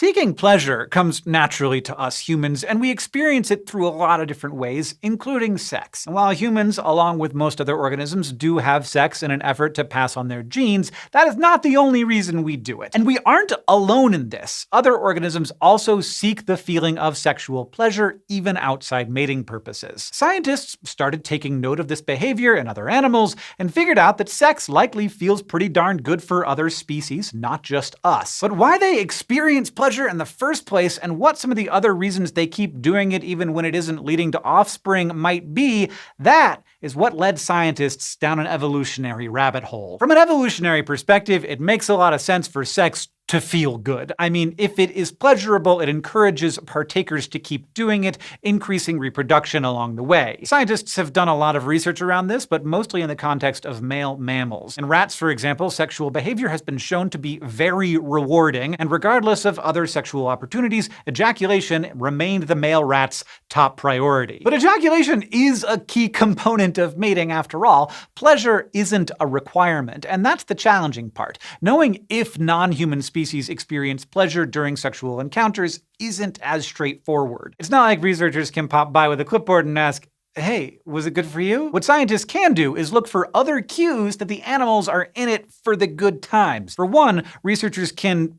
Seeking pleasure comes naturally to us humans, and we experience it through a lot of different ways, including sex. And while humans, along with most other organisms, do have sex in an effort to pass on their genes, that is not the only reason we do it. And we aren't alone in this. Other organisms also seek the feeling of sexual pleasure, even outside mating purposes. Scientists started taking note of this behavior in other animals and figured out that sex likely feels pretty darn good for other species, not just us. But why they experience pleasure in the first place, and what some of the other reasons they keep doing it even when it isn't leading to offspring might be, that is what led scientists down an evolutionary rabbit hole. From an evolutionary perspective, it makes a lot of sense for sex to feel good. I mean, if it is pleasurable, it encourages partakers to keep doing it, increasing reproduction along the way. Scientists have done a lot of research around this, but mostly in the context of male mammals. In rats, for example, sexual behavior has been shown to be very rewarding, and regardless of other sexual opportunities, ejaculation remained the male rat's top priority. But ejaculation is a key component of mating after all. Pleasure isn't a requirement, and that's the challenging part. Knowing if non-human species experience pleasure during sexual encounters isn't as straightforward. It's not like researchers can pop by with a clipboard and ask, "Hey, was it good for you?" What scientists can do is look for other cues that the animals are in it for the good times. For one, researchers can,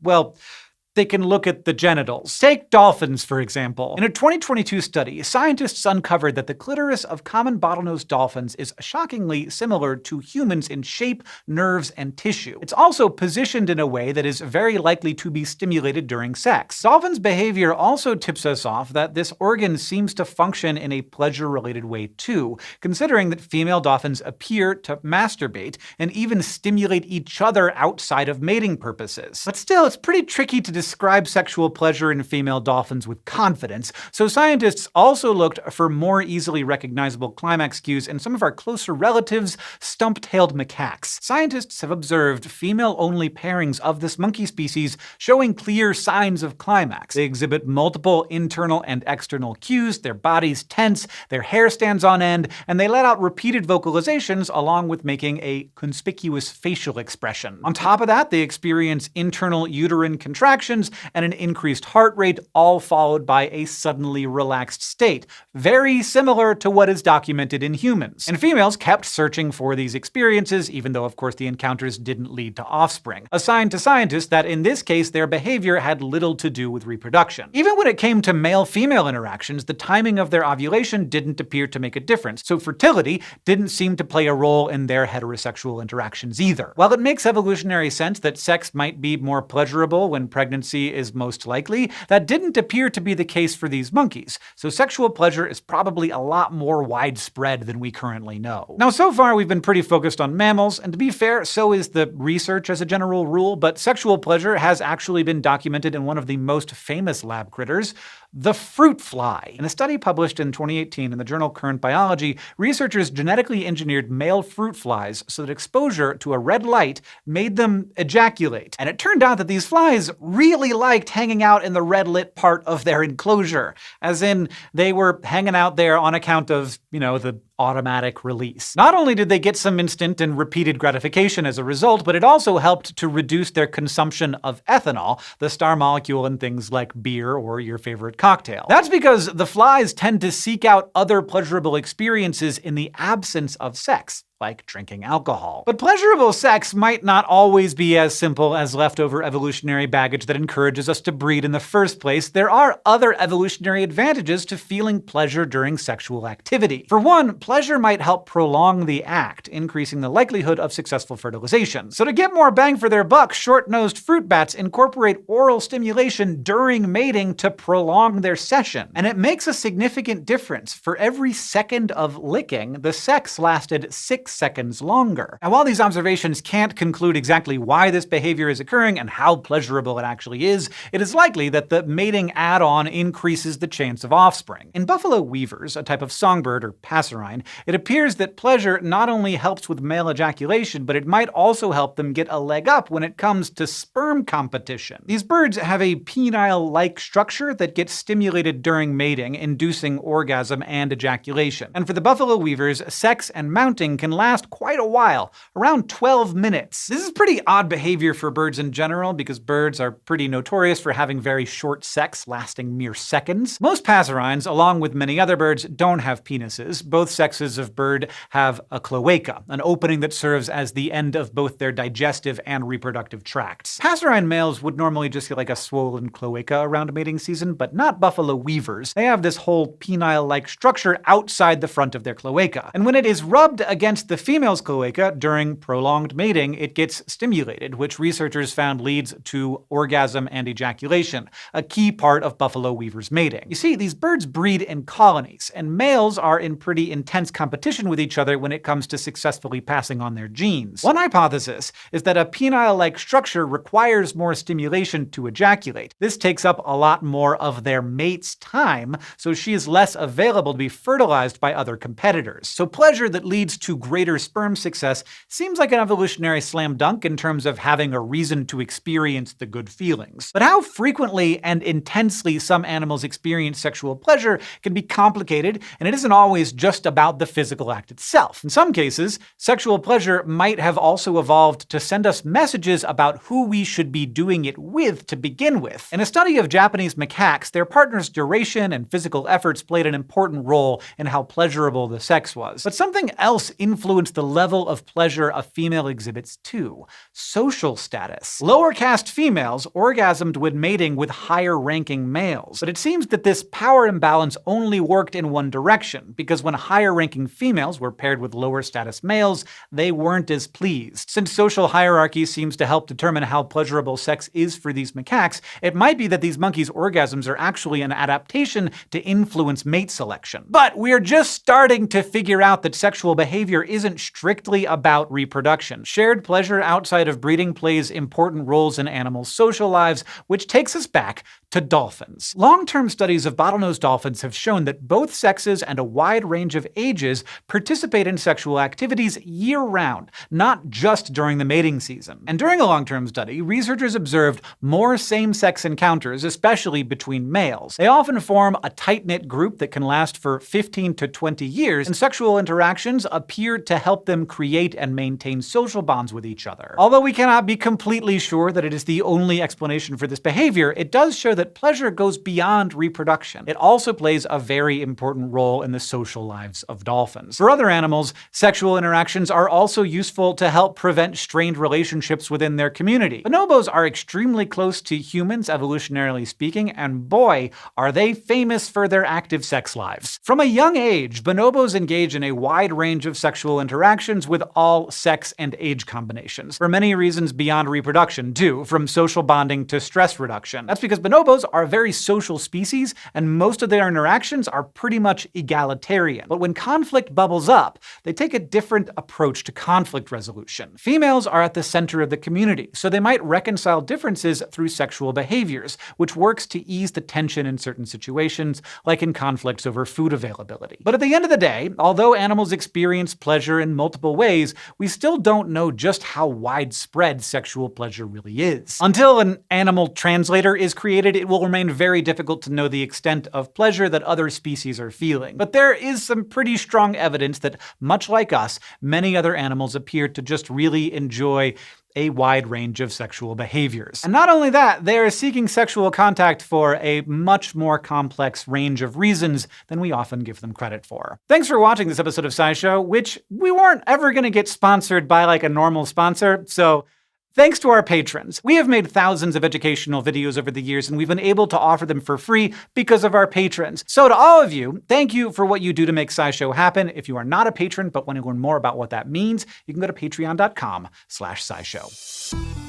they can look at the genitals. Take dolphins, for example. In a 2022 study, scientists uncovered that the clitoris of common bottlenose dolphins is shockingly similar to humans in shape, nerves, and tissue. It's also positioned in a way that is very likely to be stimulated during sex. Dolphins' behavior also tips us off that this organ seems to function in a pleasure-related way too, considering that female dolphins appear to masturbate and even stimulate each other outside of mating purposes. But still, it's pretty tricky to describe sexual pleasure in female dolphins with confidence, so scientists also looked for more easily recognizable climax cues in some of our closer relatives, stump-tailed macaques. Scientists have observed female-only pairings of this monkey species showing clear signs of climax. They exhibit multiple internal and external cues, their bodies tense, their hair stands on end, and they let out repeated vocalizations along with making a conspicuous facial expression. On top of that, they experience internal uterine contractions and an increased heart rate, all followed by a suddenly relaxed state, very similar to what is documented in humans. And females kept searching for these experiences, even though, of course, the encounters didn't lead to offspring. A sign to scientists that, in this case, their behavior had little to do with reproduction. Even when it came to male-female interactions, the timing of their ovulation didn't appear to make a difference, so fertility didn't seem to play a role in their heterosexual interactions either. While it makes evolutionary sense that sex might be more pleasurable when pregnancy is most likely, that didn't appear to be the case for these monkeys, so sexual pleasure is probably a lot more widespread than we currently know. Now, so far we've been pretty focused on mammals, and to be fair, so is the research as a general rule, but sexual pleasure has actually been documented in one of the most famous lab critters, the fruit fly. In a study published in 2018 in the journal Current Biology, researchers genetically engineered male fruit flies so that exposure to a red light made them ejaculate. And it turned out that these flies really liked hanging out in the red-lit part of their enclosure. As in, they were hanging out there on account of, the automatic release. Not only did they get some instant and repeated gratification as a result, but it also helped to reduce their consumption of ethanol, the star molecule in things like beer or your favorite cocktail. That's because the flies tend to seek out other pleasurable experiences in the absence of sex, like drinking alcohol. But pleasurable sex might not always be as simple as leftover evolutionary baggage that encourages us to breed in the first place. There are other evolutionary advantages to feeling pleasure during sexual activity. For one, pleasure might help prolong the act, increasing the likelihood of successful fertilization. So to get more bang for their buck, short-nosed fruit bats incorporate oral stimulation during mating to prolong their session. And it makes a significant difference. For every second of licking, the sex lasted 6 seconds longer. Now, while these observations can't conclude exactly why this behavior is occurring and how pleasurable it actually is, it is likely that the mating add-on increases the chance of offspring. In buffalo weavers, a type of songbird or passerine, it appears that pleasure not only helps with male ejaculation, but it might also help them get a leg up when it comes to sperm competition. These birds have a penile-like structure that gets stimulated during mating, inducing orgasm and ejaculation. And for the buffalo weavers, sex and mounting can last quite a while, around 12 minutes. This is pretty odd behavior for birds in general, because birds are pretty notorious for having very short sex, lasting mere seconds. Most passerines, along with many other birds, don't have penises. Both sexes of bird have a cloaca, an opening that serves as the end of both their digestive and reproductive tracts. Passerine males would normally just get like a swollen cloaca around mating season, but not buffalo weavers. They have this whole penile-like structure outside the front of their cloaca. And when it is rubbed against the female's cloaca during prolonged mating, it gets stimulated, which researchers found leads to orgasm and ejaculation, a key part of buffalo weavers' mating. You see, these birds breed in colonies, and males are in pretty intense competition with each other when it comes to successfully passing on their genes. One hypothesis is that a penile-like structure requires more stimulation to ejaculate. This takes up a lot more of their mate's time, so she is less available to be fertilized by other competitors. So pleasure that leads to greater sperm success seems like an evolutionary slam dunk in terms of having a reason to experience the good feelings. But how frequently and intensely some animals experience sexual pleasure can be complicated, and it isn't always just about the physical act itself. In some cases, sexual pleasure might have also evolved to send us messages about who we should be doing it with to begin with. In a study of Japanese macaques, their partner's duration and physical efforts played an important role in how pleasurable the sex was. But something else influenced the level of pleasure a female exhibits too: social status. Lower caste females orgasmed when mating with higher ranking males. But it seems that this power imbalance only worked in one direction, because when higher ranking females were paired with lower status males, they weren't as pleased. Since social hierarchy seems to help determine how pleasurable sex is for these macaques, it might be that these monkeys' orgasms are actually an adaptation to influence mate selection. But we're just starting to figure out that sexual behavior isn't strictly about reproduction. Shared pleasure outside of breeding plays important roles in animals' social lives, which takes us back to dolphins. Long-term studies of bottlenose dolphins have shown that both sexes and a wide range of ages participate in sexual activities year-round, not just during the mating season. And during a long-term study, researchers observed more same-sex encounters, especially between males. They often form a tight-knit group that can last for 15 to 20 years, and sexual interactions appear to help them create and maintain social bonds with each other. Although we cannot be completely sure that it is the only explanation for this behavior, it does show that pleasure goes beyond reproduction. It also plays a very important role in the social lives of dolphins. For other animals, sexual interactions are also useful to help prevent strained relationships within their community. Bonobos are extremely close to humans, evolutionarily speaking, and boy, are they famous for their active sex lives. From a young age, bonobos engage in a wide range of sexual interactions with all sex and age combinations, for many reasons beyond reproduction, too, from social bonding to stress reduction. That's because bonobos are a very social species, and most of their interactions are pretty much egalitarian. But when conflict bubbles up, they take a different approach to conflict resolution. Females are at the center of the community, so they might reconcile differences through sexual behaviors, which works to ease the tension in certain situations, like in conflicts over food availability. But at the end of the day, although animals experience pleasure in multiple ways, we still don't know just how widespread sexual pleasure really is. Until an animal translator is created, it will remain very difficult to know the extent of pleasure that other species are feeling. But there is some pretty strong evidence that, much like us, many other animals appear to just really enjoy a wide range of sexual behaviors. And not only that, they are seeking sexual contact for a much more complex range of reasons than we often give them credit for. Thanks for watching this episode of SciShow, which we weren't ever gonna get sponsored by like a normal sponsor, so thanks to our patrons. We have made thousands of educational videos over the years, and we've been able to offer them for free because of our patrons. So to all of you, thank you for what you do to make SciShow happen. If you are not a patron but want to learn more about what that means, you can go to patreon.com/SciShow.